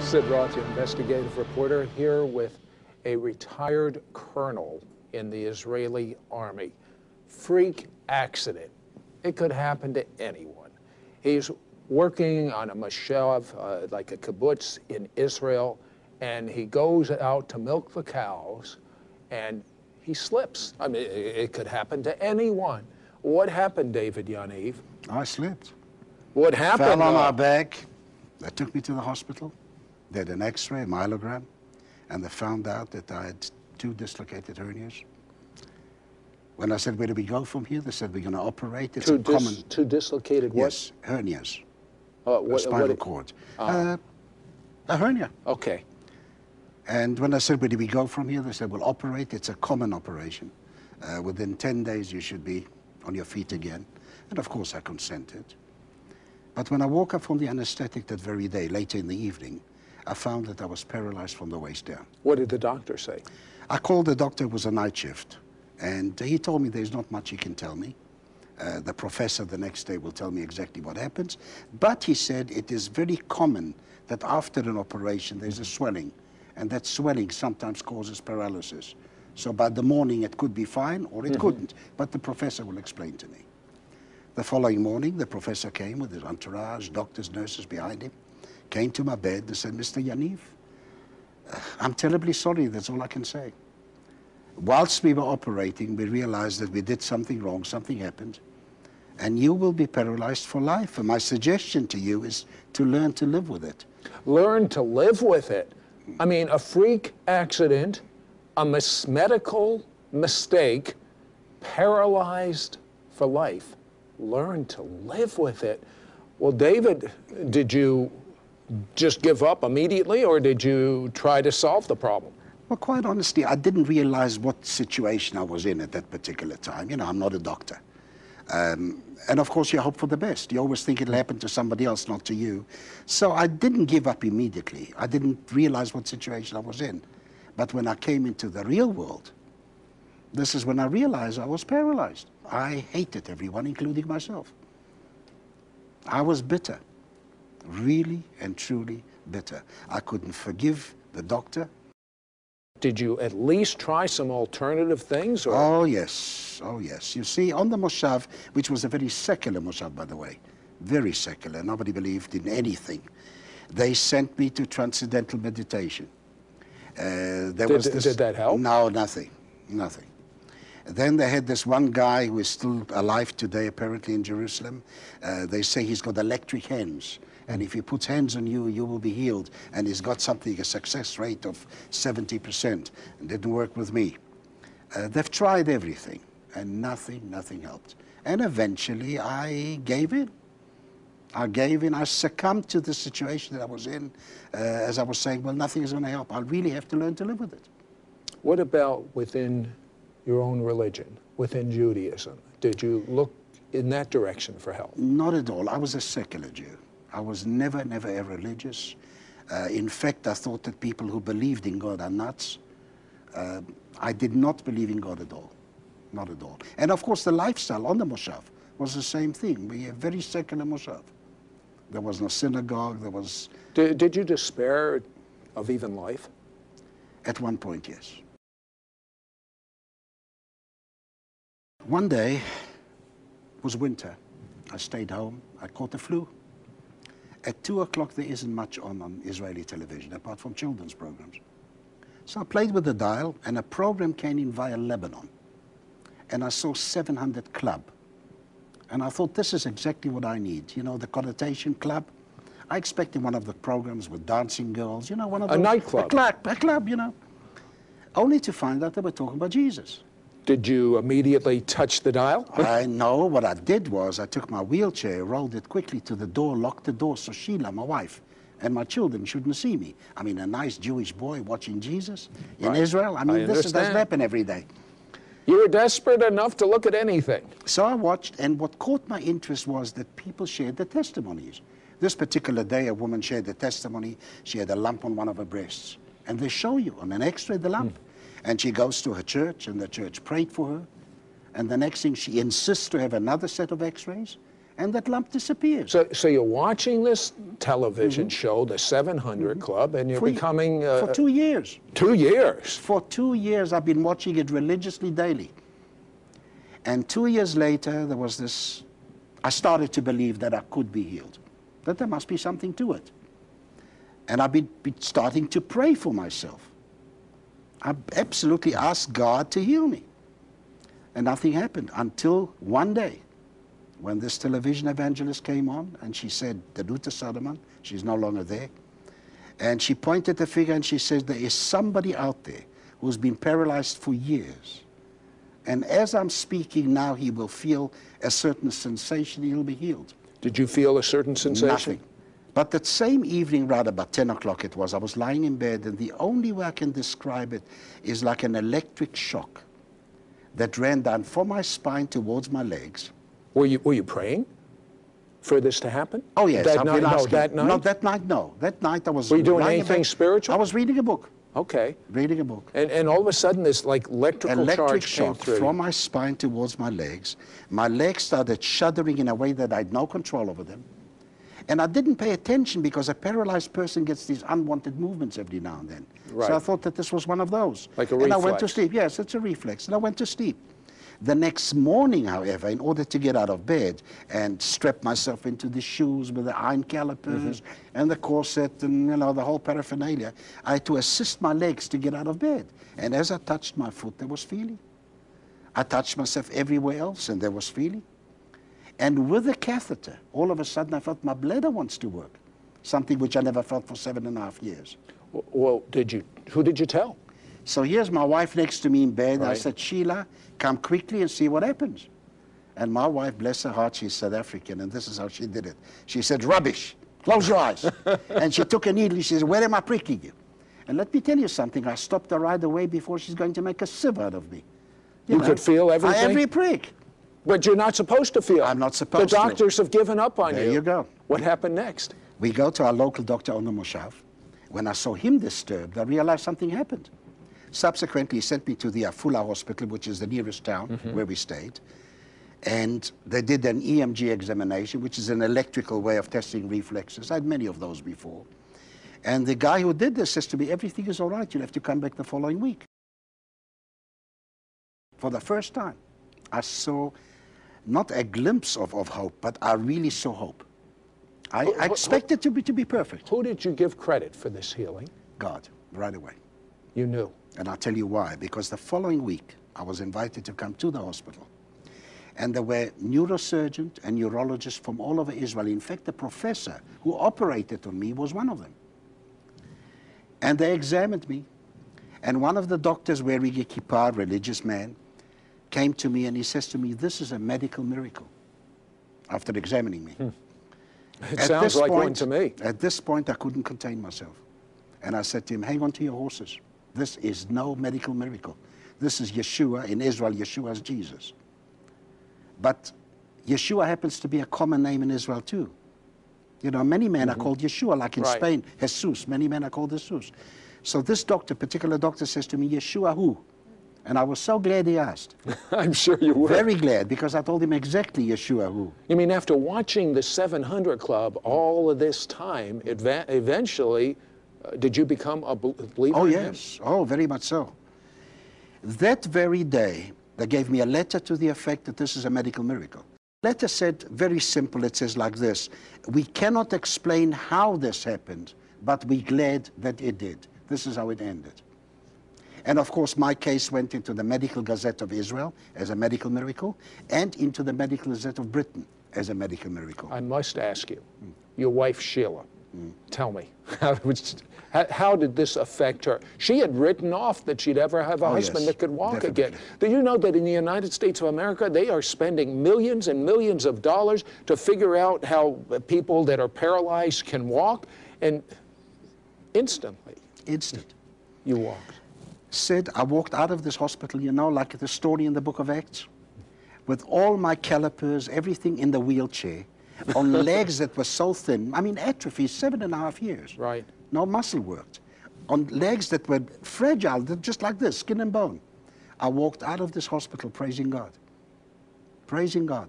Sid Roth, your investigative reporter, here with a retired colonel in the Israeli army. Freak accident. It could happen to anyone. He's working on a moshav, like a kibbutz in Israel, and he goes out to milk the cows, and he slips. I mean, it could happen to anyone. What happened, Дэвид Янив? I slipped. What happened? Fell on my back. They took me to the hospital. They did an X-ray, a myelogram, and they found out that I had 2 dislocated hernias. When I said, where do we go from here? They said, we're going to operate. It's a common... 2 dislocated what? Yes, hernias. What spinal cord. A hernia. Okay. And when I said, where do we go from here? They said, we'll operate. It's a common operation. Within 10 days, you should be on your feet again. And of course, I consented. But when I woke up from the anesthetic that very day, later in the evening, I found that I was paralyzed from the waist down. What did the doctor say? I called the doctor. It was a night shift. And he told me there's not much he can tell me. The professor the next day will tell me exactly what happens. But he said it is very common that after an operation, there's a swelling. And that swelling sometimes causes paralysis. So by the morning, it could be fine or it couldn't. But the professor will explain to me. The following morning, the professor came with his entourage, doctors, nurses behind him, came to my bed and said, Mr. Yaniv, I'm terribly sorry, that's all I can say. Whilst we were operating, we realized that we did something wrong, something happened, and you will be paralyzed for life. And my suggestion to you is to learn to live with it. Learn to live with it. I mean, a freak accident, a medical mistake, paralyzed for life. Learn to live with it. Well, David, did you just give up immediately, or did you try to solve the problem? Well, quite honestly, I didn't realize what situation I was in at that particular time. You know, I'm not a doctor. And of course, you hope for the best. You always think it'll happen to somebody else, not to you. So I didn't give up immediately. I didn't realize what situation I was in. But when I came into the real world, this is when I realized I was paralyzed. I hated everyone, including myself. I was bitter, really and truly bitter. I couldn't forgive the doctor. Did you at least try some alternative things? Or? Oh, yes. Oh, yes. You see, on the moshav, which was a very secular moshav, by the way, very secular, nobody believed in anything, they sent me to transcendental meditation. Did that help? No, nothing, nothing. Then they had this one guy who is still alive today, apparently in Jerusalem. They say he's got electric hands. And if he puts hands on you, you will be healed. And he's got something, a success rate of 70%. It didn't work with me. They've tried everything, and nothing helped. And eventually, I gave in. I gave in. I succumbed to the situation that I was in. As I was saying, well, nothing is going to help. I really have to learn to live with it. What about within your own religion, within Judaism? Did you look in that direction for help? Not at all. I was a secular Jew. I was never a religious. In fact, I thought that people who believed in God are nuts. I did not believe in God at all. Not at all. And of course, the lifestyle on the moshav was the same thing. We have very secular moshav. There was no synagogue, there was... Did you despair of even life? At one point, yes. One day, it was winter. I stayed home. I caught the flu. At 2 o'clock, there isn't much on Israeli television, apart from children's programs. So I played with the dial, and a program came in via Lebanon. And I saw 700 Club. And I thought, this is exactly what I need. You know, the connotation club. I expected one of the programs with dancing girls, you know, one of those... A nightclub. A club, you know. Only to find out they were talking about Jesus. Did you immediately touch the dial? I know. What I did was I took my wheelchair, rolled it quickly to the door, locked the door so Sheila, my wife, and my children shouldn't see me. I mean, a nice Jewish boy watching Jesus in Israel. I mean, this doesn't happen every day. You were desperate enough to look at anything. So I watched, and what caught my interest was that people shared their testimonies. This particular day, a woman shared the testimony. She had a lump on one of her breasts. And they show you on an X-ray the lump. And she goes to her church, and the church prayed for her. And the next thing, she insists to have another set of X-rays. and that lump disappears. So you're watching this television show, the 700 Club, and you're becoming... for 2 years. 2 years? For 2 years, I've been watching it religiously daily. And 2 years later, there was this... I started to believe that I could be healed, that there must be something to it. And I've been starting to pray for myself. I absolutely asked God to heal me. And nothing happened until one day, when this television evangelist came on, and she said, Danuta Solomon, she's no longer there, and she pointed the finger and she said, there is somebody out there who's been paralyzed for years. And as I'm speaking now, he will feel a certain sensation, he'll be healed. Did you feel a certain sensation? Nothing. But that same evening, right about 10 o'clock it was, I was lying in bed, and the only way I can describe it is like an electric shock that ran down from my spine towards my legs. Were you praying for this to happen? Oh, yes. That night? No, that night? Not that night, no. That night I was... Were you doing anything spiritual? I was reading a book. Okay. Reading a book. And all of a sudden this like electric charge came shock through. from my spine towards my legs. My legs started shuddering in a way that I had no control over them. And I didn't pay attention because a paralyzed person gets these unwanted movements every now and then. Right. So I thought that this was one of those. Like a reflex. And I went to reflex. sleep. Yes, it's a reflex. And I went to sleep. The next morning, however, in order to get out of bed and strap myself into the shoes with the iron calipers and the corset and, you know, the whole paraphernalia, I had to assist my legs to get out of bed. And as I touched my foot, there was feeling. I touched myself everywhere else, and there was feeling. And with the catheter, all of a sudden I felt my bladder wants to work, something which I never felt for 7.5 years. Well, who did you tell? So here's my wife next to me in bed. Right. I said, Sheila, come quickly and see what happens. And my wife, bless her heart, she's South African, and this is how she did it. She said, rubbish, close your eyes. And she took a needle, she said, where am I pricking you? And let me tell you something, I stopped her right away before she's going to make a sieve out of me. You could feel everything? Every prick. But you're not supposed to feel. I'm not supposed to. The doctors have given up on you. There you go. What happened next? We go to our local doctor on the Moshav. When I saw him disturbed, I realized something happened. Subsequently, he sent me to the Afula hospital, which is the nearest town where we stayed. And they did an EMG examination, which is an electrical way of testing reflexes. I had many of those before. And the guy who did this says to me, everything is all right. You'll have to come back the following week. For the first time, I saw not a glimpse of hope, but I really saw hope. I expected to be perfect. Who did you give credit for this healing? God, right away. You knew. And I'll tell you why. Because the following week, I was invited to come to the hospital. And there were neurosurgeons and neurologists from all over Israel. In fact, the professor who operated on me was one of them. And they examined me. And one of the doctors, wearing a kippah, religious man, came to me and he says to me, this is a medical miracle, after examining me. It sounds like one to me. At this point, I couldn't contain myself. And I said to him, hang on to your horses. This is no medical miracle. This is Yeshua. In Israel, Yeshua is Jesus. But Yeshua happens to be a common name in Israel too. You know, many men are called Yeshua, like in Spain, Jesus. Many men are called Jesus. So this doctor, particular doctor, says to me, Yeshua who? And I was so glad he asked. I'm sure you were. Very glad, because I told him exactly Yeshua who. You mean after watching the 700 Club all of this time, eventually, did you become a believer? Oh, in yes. him? Oh, very much so. That very day, they gave me a letter to the effect that this is a medical miracle. The letter said, very simple, it says like this, we cannot explain how this happened, but we're glad that it did. This is how it ended. And of course, my case went into the Medical Gazette of Israel as a medical miracle, and into the Medical Gazette of Britain as a medical miracle. I must ask you, your wife Sheila, tell me, how did this affect her? She had written off that she'd ever have a husband that could walk again. Do you know that in the United States of America, they are spending millions and millions of dollars to figure out how people that are paralyzed can walk? And instantly, you walked. Said, I walked out of this hospital, you know, like the story in the book of Acts, with all my calipers, everything in the wheelchair, on legs that were so thin. I mean, atrophy, 7.5 years. Right. No muscle worked. On legs that were fragile, just like this, skin and bone. I walked out of this hospital praising God. Praising God.